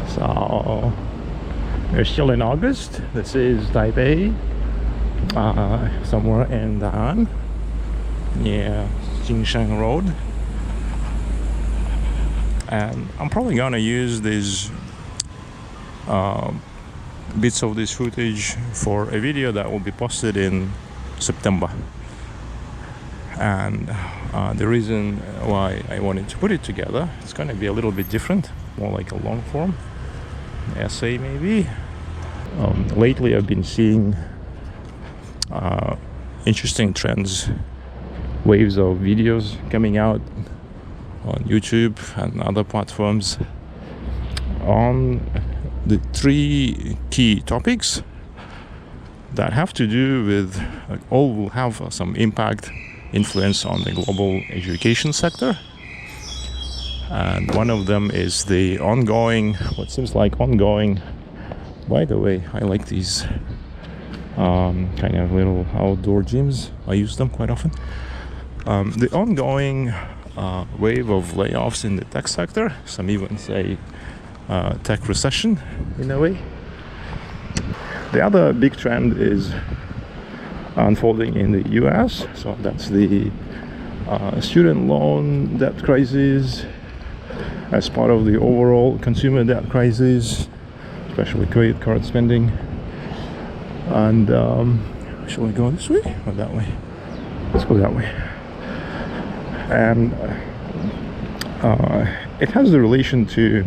So we're still in August. This is Taipei, somewhere in Dan, near Jingshan Road. And I'm probably gonna use these bits of this footage for a video that will be posted in September. And the reason why I wanted to put it together, it's going to be a little bit different, more like a long form essay maybe. Lately I've been seeing interesting trends, waves of videos coming out on YouTube and other platforms on the three key topics that have to do with all will have some impact, influence on the global education sector. And one of them is the ongoing, what seems like ongoing, by the way, I like these kind of little outdoor gyms. I use them quite often. The ongoing wave of layoffs in the tech sector, some even say tech recession in a way. The other big trend is unfolding in the US, so that's the student loan debt crisis as part of the overall consumer debt crisis, especially credit card spending. And shall we go this way or that way? Let's go that way. And it has the relation to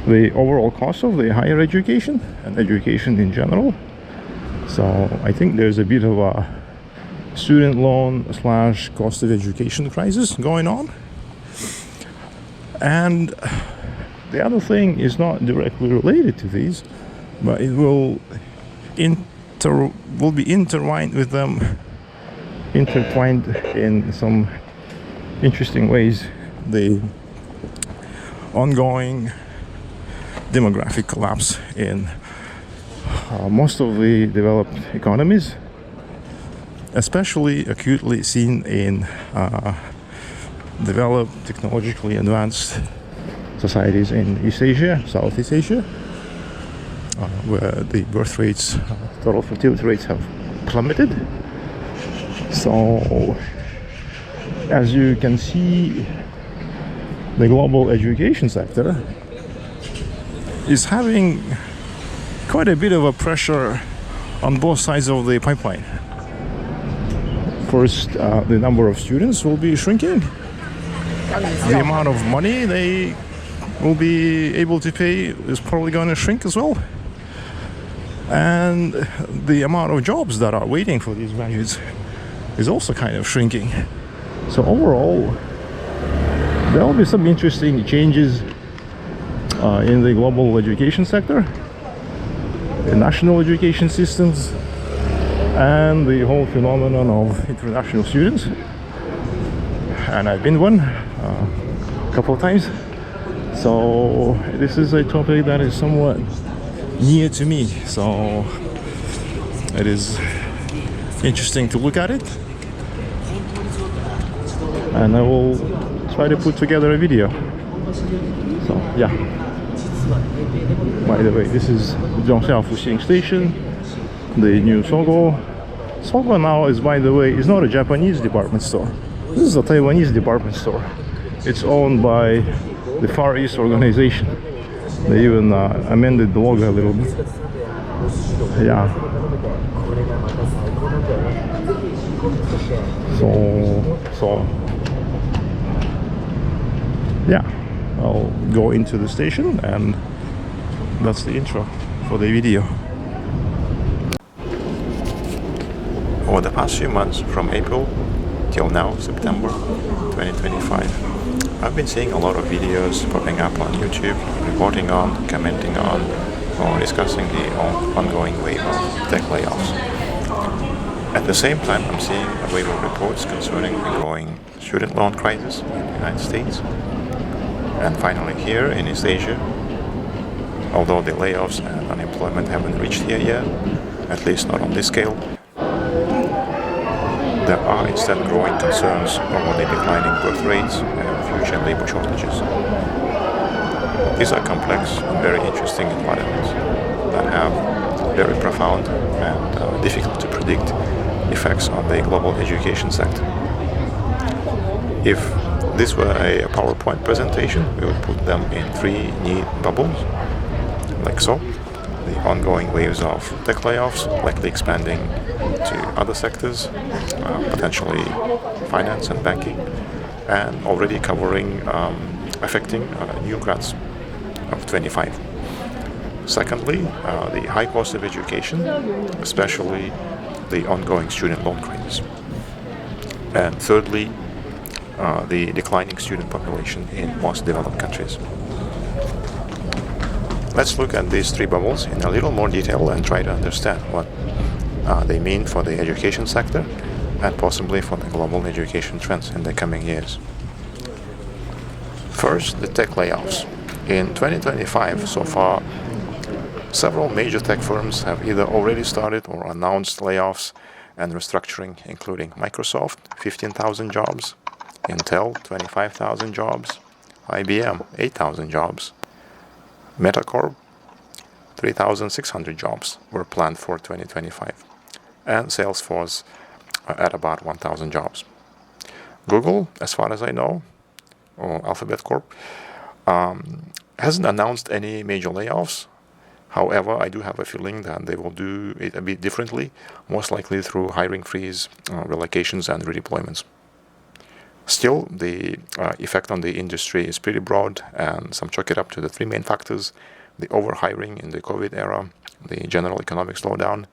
the overall cost of the higher education and education in general. So I think there's a bit of a student loan / cost of education crisis going on. And the other thing is not directly related to these, but it will be intertwined with them, intertwined in some interesting ways. The ongoing demographic collapse in most of the developed economies, especially acutely seen in developed, technologically advanced societies in East Asia, Southeast Asia, where the birth rates, total fertility rates have plummeted. So, as you can see, the global education sector is having quite a bit of a pressure on both sides of the pipeline. First, the number of students will be shrinking. The amount of money they will be able to pay is probably going to shrink as well. And the amount of jobs that are waiting for these graduates is also kind of shrinking. So overall, there will be some interesting changes in the global education sector, the national education systems, and the whole phenomenon of international students. And I've been one a couple of times, so this is a topic that is somewhat near to me, so it is interesting to look at it, and I will try to put together a video. So yeah, by the way, this is Zhongxiao Fuxing Station, the new Sogo. Sogo now is, by the way, is not a Japanese department store. This is a Taiwanese department store. It's owned by the Far East organization. They even amended the logo a little bit. Yeah. So yeah, I'll go into the station, and that's the intro for the video. Over the past few months, from April till now, September 2025, I've been seeing a lot of videos popping up on YouTube, reporting on, commenting on, or discussing the ongoing wave of tech layoffs. At the same time, I'm seeing a wave of reports concerning the growing student loan crisis in the United States. And finally here in East Asia, although the layoffs and unemployment haven't reached here yet, at least not on this scale. There are instead growing concerns over the declining birth rates and future labor shortages. These are complex and very interesting environments that have very profound and difficult to predict effects on the global education sector. If this were a PowerPoint presentation, we would put them in 3 neat bubbles, like so. The ongoing waves of tech layoffs, likely expanding to other sectors, potentially finance and banking, and already affecting new grads of 25. Secondly, the high cost of education, especially the ongoing student loan crisis. And thirdly, the declining student population in most developed countries. Let's look at these 3 bubbles in a little more detail and try to understand what they mean for the education sector and possibly for the global education trends in the coming years. First, the tech layoffs. In 2025, so far, several major tech firms have either already started or announced layoffs and restructuring, including Microsoft, 15,000 jobs, Intel, 25,000 jobs, IBM, 8,000 jobs, Metacorp, 3,600 jobs were planned for 2025, and Salesforce at about 1,000 jobs. Google, as far as I know, or Alphabet Corp, hasn't announced any major layoffs. However, I do have a feeling that they will do it a bit differently, most likely through hiring freeze, relocations, and redeployments. Still, the effect on the industry is pretty broad, and some chalk it up to the 3 main factors: the overhiring in the COVID era, the general economic slowdown,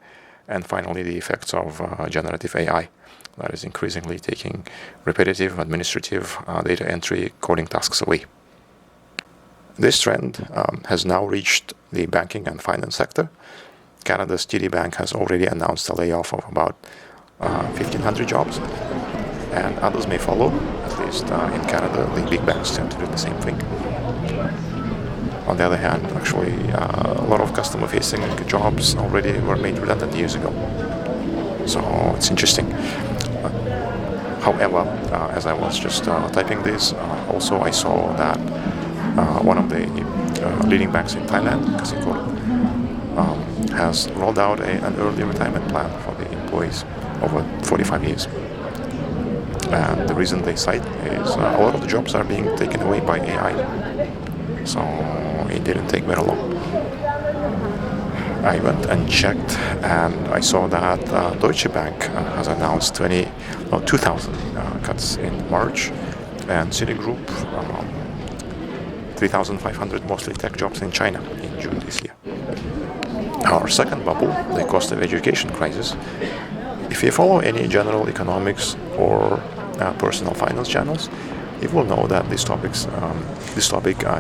and finally the effects of generative AI that is increasingly taking repetitive administrative data entry coding tasks away. This trend has now reached the banking and finance sector. Canada's TD Bank has already announced a layoff of about 1,500 jobs, and others may follow. At least in Canada, the big banks tend to do the same thing. On the other hand, actually, a lot of customer-facing jobs already were made redundant years ago. So it's interesting. However, as I was just typing this, also I saw that one of the leading banks in Thailand, Kasikorn, has rolled out an early retirement plan for the employees over 45 years. And the reason they cite is a lot of the jobs are being taken away by AI. So it didn't take very long. I went and checked, and I saw that Deutsche Bank has announced 2,000 cuts in March, and Citigroup 3,500 mostly tech jobs in China in June this year. Our second bubble, the cost of education crisis. If you follow any general economics or personal finance channels, you will know that this topic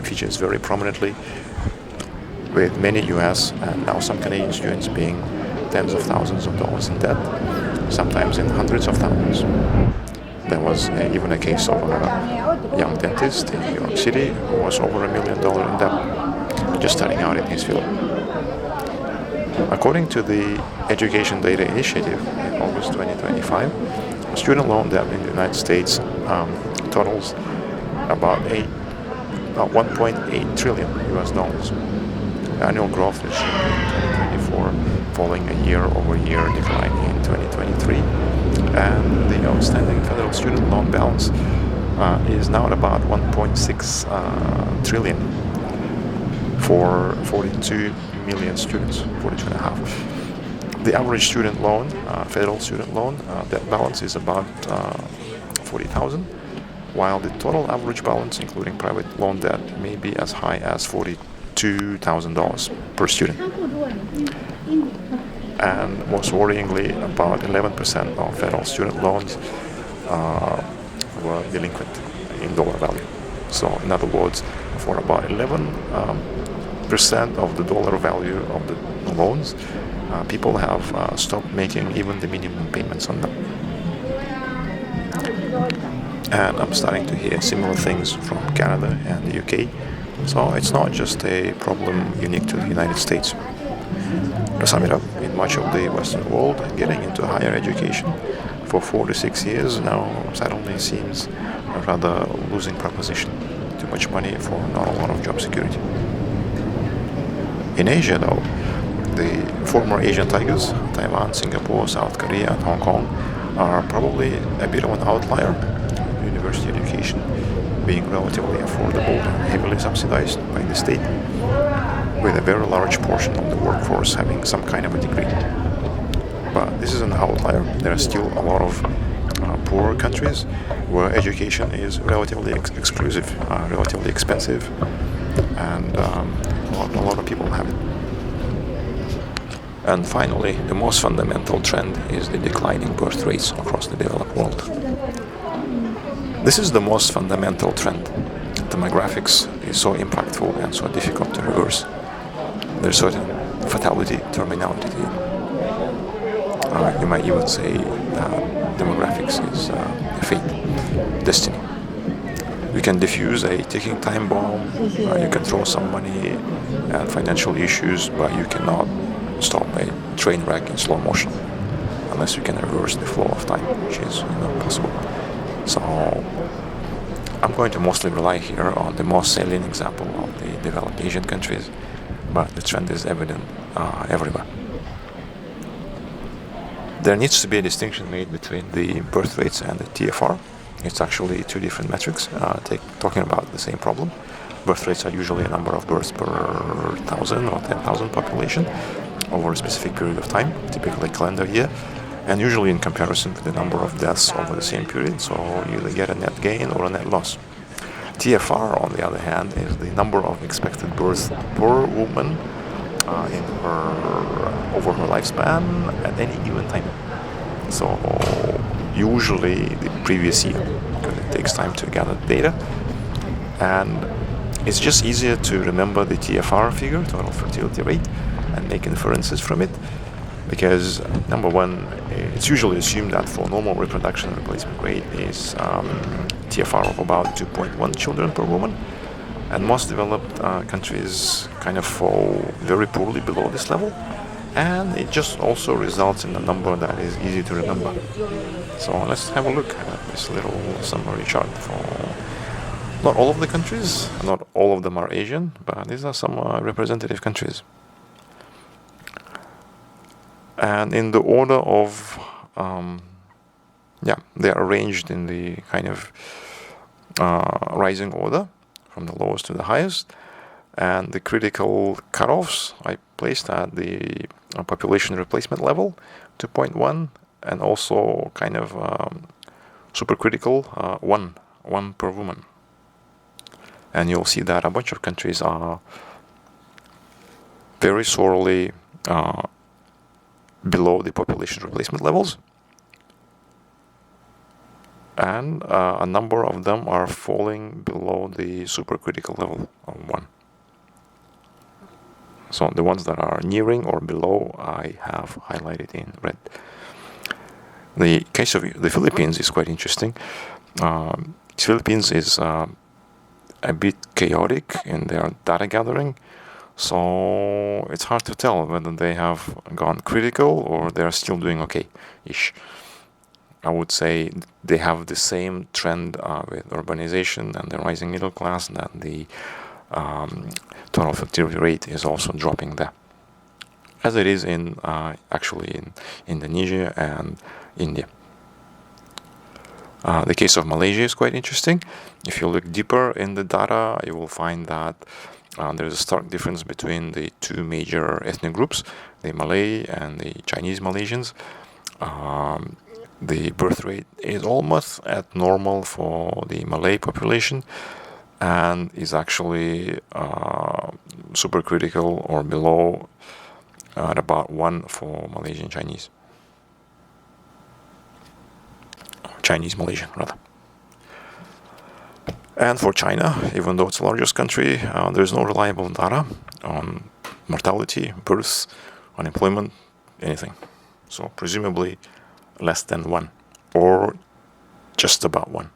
features very prominently, with many US and now some Canadian students being tens of thousands of dollars in debt, sometimes in hundreds of thousands. There was even a case of a young dentist in New York City who was over $1 million in debt, just starting out in his field. According to the Education Data Initiative, in August 2025, student loan debt in the United States totals about 1.8 trillion US dollars. Annual growth is in 2024, following a year-over-year decline in 2023, and the outstanding federal student loan balance is now at about 1.6 trillion for 42 million students, 42.5. The average student loan, federal student loan, debt balance is about 40,000, while the total average balance, including private loan debt, may be as high as $42,000 per student. And most worryingly, about 11% of federal student loans were delinquent in dollar value. So in other words, for about 11% of the dollar value of the loans, people have stopped making even the minimum payments on them. And I'm starting to hear similar things from Canada and the UK. So it's not just a problem unique to the United States. To sum it up, in much of the Western world, getting into higher education for 4 to 6 years now suddenly seems a rather losing proposition. Too much money for not a lot of job security. In Asia, though, the former Asian tigers, Taiwan, Singapore, South Korea, and Hong Kong, are probably a bit of an outlier. University education being relatively affordable and heavily subsidized by the state, with a very large portion of the workforce having some kind of a degree. But this is an outlier. There are still a lot of poorer countries where education is relatively exclusive, relatively expensive, and a lot of people have it. And finally, the most fundamental trend is the declining birth rates across the developed world. This is the most fundamental trend. Demographics is so impactful and so difficult to reverse. There's certain fatality terminology to it. You might even say that demographics is a fate, destiny. You can diffuse a ticking time bomb, you can throw some money and financial issues, but you cannot stop a train wreck in slow motion unless you can reverse the flow of time, which is possible. So I'm going to mostly rely here on the most salient example of the developed Asian countries, but the trend is evident everywhere. There needs to be a distinction made between the birth rates and the TFR. It's actually two different metrics talking about the same problem. Birth rates are usually a number of births per 1,000 or 10,000 population over a specific period of time, typically a calendar year, and usually in comparison with the number of deaths over the same period, so you either get a net gain or a net loss. TFR, on the other hand, is the number of expected births per woman over her lifespan at any given time. So usually the previous year, because it takes time to gather data, and it's just easier to remember the TFR figure, total fertility rate, and make inferences from it, because number one, it's usually assumed that for normal reproduction, replacement rate is TFR of about 2.1 children per woman, and most developed countries kind of fall very poorly below this level, and it just also results in a number that is easy to remember. So let's have a look at this little summary chart for not all of the countries. Not all of them are Asian, but these are some representative countries. And in the order of, they are arranged in the kind of rising order from the lowest to the highest. And the critical cutoffs I placed at the population replacement level, 2.1, and also kind of supercritical, 1 per woman. And you'll see that a bunch of countries are very sorely below the population replacement levels, and a number of them are falling below the supercritical level of 1. So the ones that are nearing or below, I have highlighted in red. The case of the Philippines is quite interesting. The Philippines is a bit chaotic in their data gathering, so it's hard to tell whether they have gone critical or they're still doing okay-ish. I would say they have the same trend with urbanization and the rising middle class, that the total fertility rate is also dropping there, as it is in Indonesia and India. The case of Malaysia is quite interesting. If you look deeper in the data, you will find that there's a stark difference between the two major ethnic groups, the Malay and the Chinese Malaysians. The birth rate is almost at normal for the Malay population, and is actually supercritical or below at about 1 for Malaysian Chinese. Chinese Malaysian, rather. And for China, even though it's the largest country, there's no reliable data on mortality, births, unemployment, anything. So presumably less than 1, or just about 1.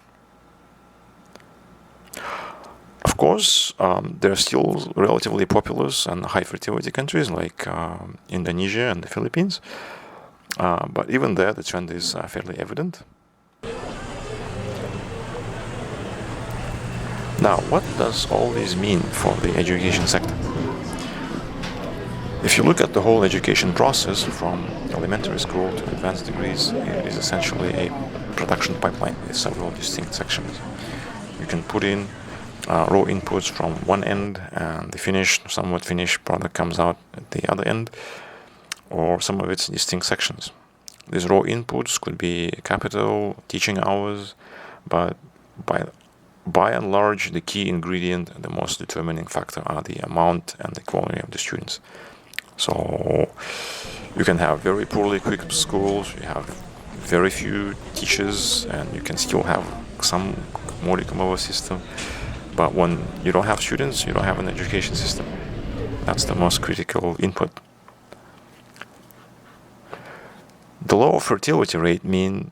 Of course, there are still relatively populous and high fertility countries like Indonesia and the Philippines. But even there, the trend is fairly evident. Now, what does all this mean for the education sector? If you look at the whole education process from elementary school to advanced degrees, it is essentially a production pipeline with several distinct sections. You can put in raw inputs from one end and the finished, somewhat finished product comes out at the other end, or some of its distinct sections. These raw inputs could be capital, teaching hours, but by and large, the key ingredient and the most determining factor are the amount and the quality of the students. So you can have very poorly equipped schools, you have very few teachers, and you can still have some modicum of a system. But when you don't have students, you don't have an education system. That's the most critical input. The low fertility rates mean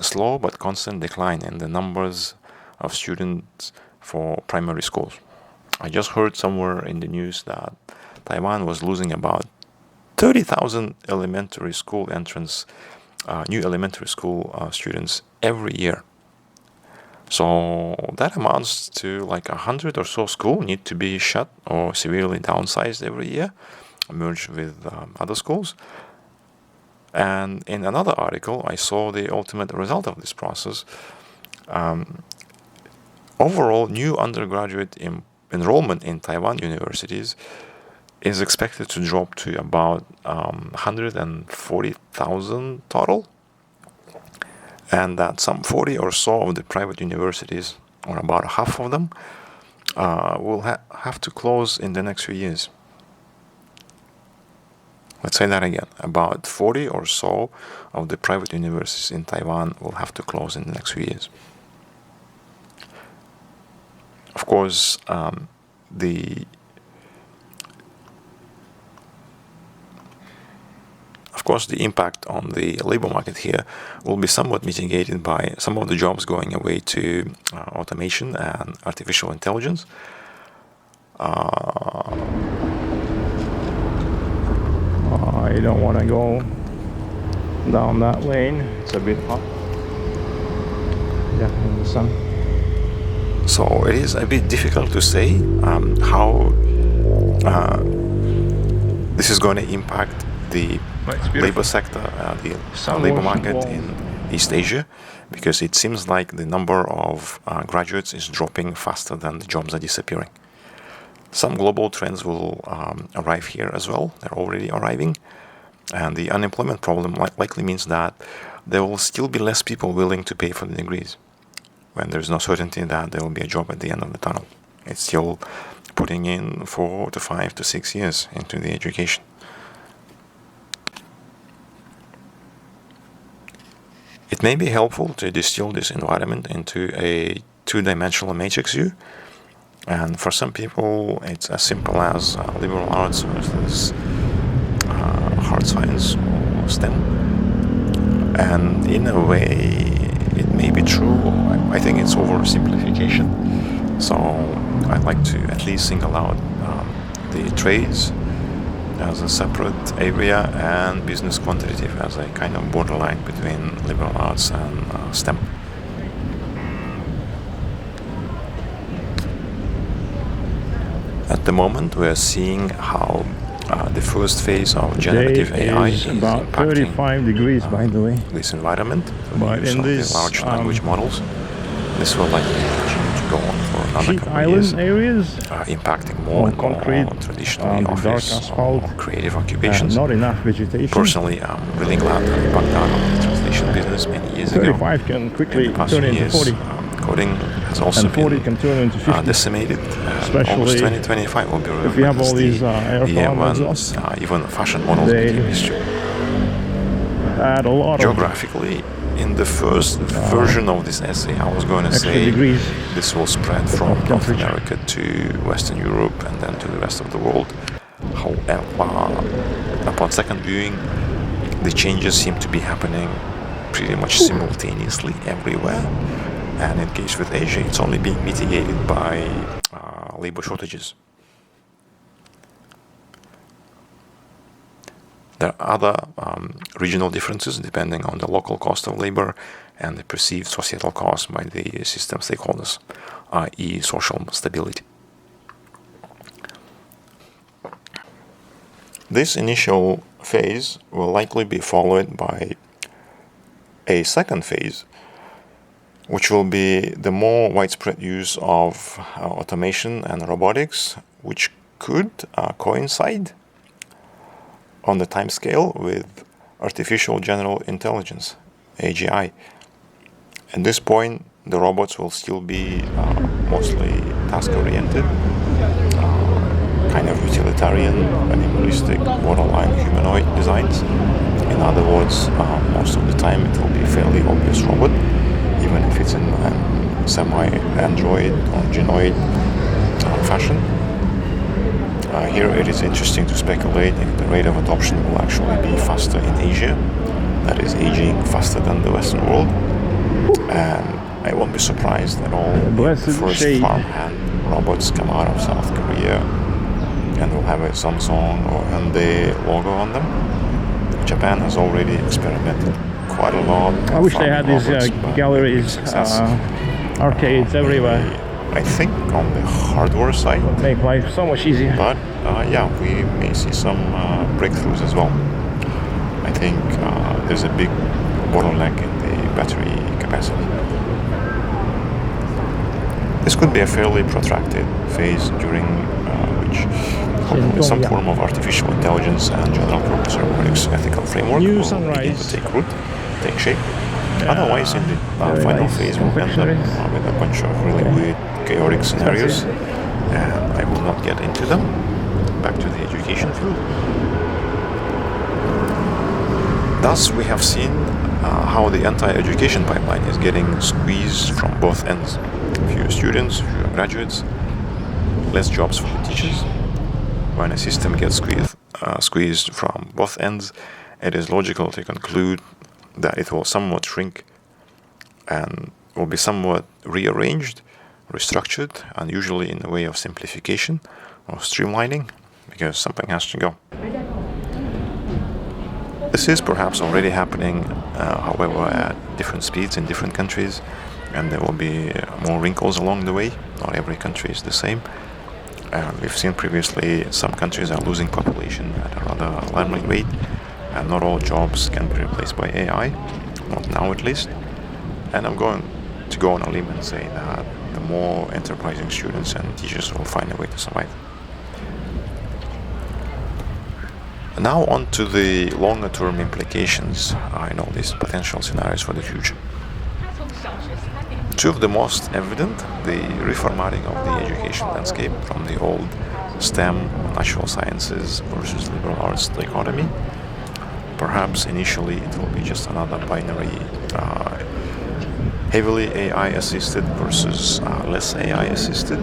slow but constant decline in the numbers of students for primary schools. I just heard somewhere in the news that Taiwan was losing about 30,000 elementary school entrants, new elementary school students every year. So that amounts to like 100 or so schools need to be shut or severely downsized every year, merged with other schools. And in another article, I saw the ultimate result of this process. Overall, new undergraduate enrollment in Taiwan universities is expected to drop to about 140,000 total, and that some 40 or so of the private universities, or about half of them, will have to close in the next few years. Let's say that again. About 40 or so of the private universities in Taiwan will have to close in the next few years. Of course, the impact on the labor market here will be somewhat mitigated by some of the jobs going away to automation and artificial intelligence. I don't want to go down that lane. It's a bit hot. Yeah, in the sun. So it is a bit difficult to say how this is going to impact the labor sector, the labor market in East Asia, because it seems like the number of graduates is dropping faster than the jobs are disappearing. Some global trends will arrive here as well. They're already arriving. And the unemployment problem likely means that there will still be less people willing to pay for the degrees when there's no certainty that there will be a job at the end of the tunnel. It's still putting in 4 to 5 to 6 years into the education. It may be helpful to distill this environment into a two-dimensional matrix view. And for some people, it's as simple as liberal arts versus hard science or STEM. And in a way, it may be true. I think it's oversimplification. So I'd like to at least single out the trades as a separate area and business quantitative as a kind of borderline between liberal arts and STEM. At the moment, we're seeing how the first phase of generative AI is about 35 degrees, by the way. This environment, But use in of this the large language models. This will likely continue to go on for another couple of years, areas, impacting more and concrete, more traditionally dark office asphalt, or creative occupations. not enough vegetation. Personally, I'm really glad that I backed out of the translation business many years ago. 35 can quickly In the past turn few into years, 40. coding has also And 40 been can turn into 50. decimated. Especially August 2025 will be if you have all these the year when even fashion models They became history. add a lot Geographically, in the first version of this essay, I was going to extra say degrees this will spread from of North temperature. America to Western Europe and then to the rest of the world. However, upon second viewing, the changes seem to be happening pretty much simultaneously everywhere. And in case with Asia, it's only being mitigated by labor shortages. There are other regional differences depending on the local cost of labor and the perceived societal cost by the system stakeholders, i.e. social stability. This initial phase will likely be followed by a second phase, which will be the more widespread use of automation and robotics, which could coincide on the time scale with artificial general intelligence, AGI. At this point, the robots will still be mostly task-oriented, kind of utilitarian, animalistic, borderline humanoid designs. In other words, most of the time it will be fairly obvious robot, even if it's in semi-android or genoid fashion. Here it is interesting to speculate if the rate of adoption will actually be faster in Asia, that is aging faster than the Western world. And I won't be surprised at all if the first farmhand robots come out of South Korea and will have a Samsung or Hyundai logo on them. Japan has already experimented quite a lot. I wish they had these galleries, arcades everywhere. I think on the hardware side, make life so much easier. But yeah, we may see some breakthroughs as well. I think there's a big bottleneck in the battery capacity. This could be a fairly protracted phase during which hopefully some form of artificial intelligence and general purpose robotics ethical framework will begin to take shape. Otherwise, in the final phase, we'll end up with a bunch of really weird, chaotic scenarios, and I will not get into them. Back to the education field. Thus, we have seen how the entire education pipeline is getting squeezed from both ends. Fewer students, fewer graduates, less jobs for the teachers. When a system gets squeezed from both ends, it is logical to conclude that it will somewhat shrink and will be somewhat rearranged, restructured, and usually in the way of simplification or streamlining, because something has to go. This is perhaps already happening, however, at different speeds in different countries, and there will be more wrinkles along the way. Not every country is the same. We've seen previously some countries are losing population at a rather alarming rate, and not all jobs can be replaced by AI, not now at least. And I'm going to go on a limb and say that the more enterprising students and teachers will find a way to survive. Now on to the longer term implications in all these potential scenarios for the future. Two of the most evident, the reformatting of the education landscape from the old STEM, natural sciences versus liberal arts dichotomy. Perhaps initially it will be just another binary, heavily AI assisted versus less AI assisted.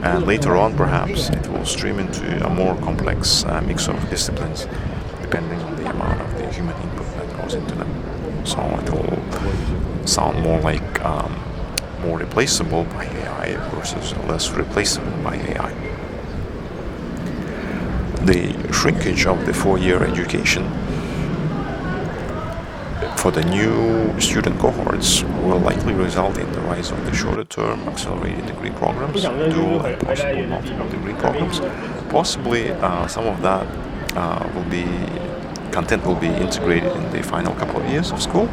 And later on, perhaps it will stream into a more complex mix of disciplines, depending on the amount of the human input that goes into them. So it will sound more like more replaceable by AI versus less replaceable by AI. The shrinkage of the 4-year education for the new student cohorts will likely result in the rise of the shorter-term accelerated degree programs, dual and possible multiple degree programs. Possibly some of that content will be integrated in the final couple of years of school,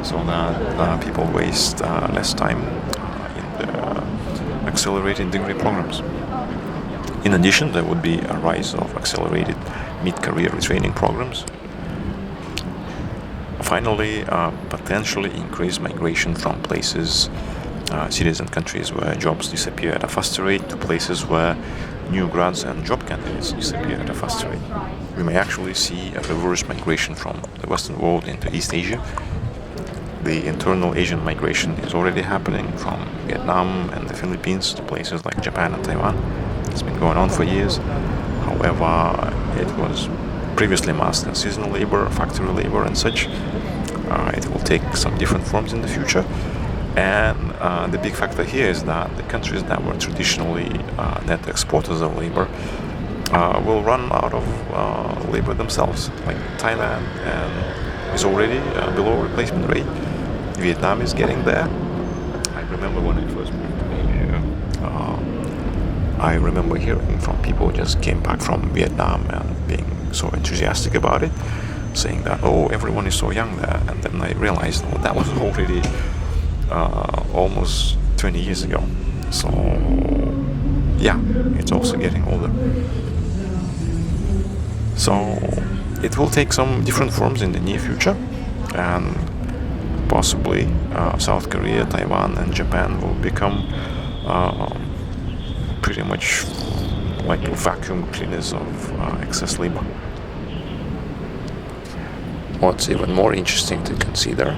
so that people waste less time in the accelerated degree programs. In addition, there would be a rise of accelerated mid-career retraining programs. Finally, potentially increased migration from places, cities and countries where jobs disappear at a faster rate to places where new grads and job candidates disappear at a faster rate. We may actually see a reverse migration from the Western world into East Asia. The internal Asian migration is already happening from Vietnam and the Philippines to places like Japan and Taiwan. It's been going on for years. However, it was previously masked as seasonal labor, factory labor and such. It will take some different forms in the future. And the big factor here is that the countries that were traditionally net exporters of labor will run out of labor themselves. Like Thailand is already below replacement rate. Vietnam is getting there. I remember when I first moved to Asia, I remember hearing from people who just came back from Vietnam and being so enthusiastic about it, saying that, oh, everyone is so young there. And then I realized, oh, that was already almost 20 years ago. So yeah, it's also getting older. So it will take some different forms in the near future, and possibly South Korea, Taiwan, and Japan will become pretty much like vacuum cleaners of excess labor. What's even more interesting to consider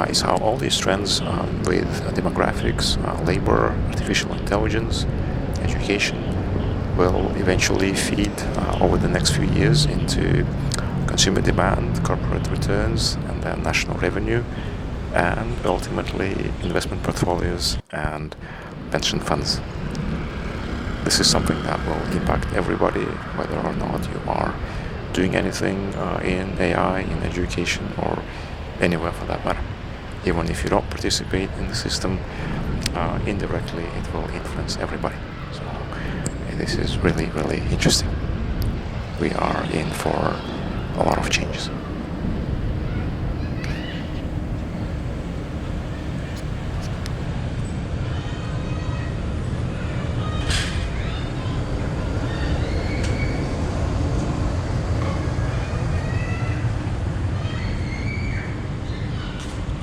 is how all these trends with demographics, labor, artificial intelligence, education will eventually feed over the next few years into consumer demand, corporate returns, and then national revenue, and ultimately investment portfolios and pension funds. This is something that will impact everybody, whether or not you are doing anything in AI, in education, or anywhere for that matter. Even if you don't participate in the system, indirectly it will influence everybody. So this is really, really interesting. We are in for a lot of changes.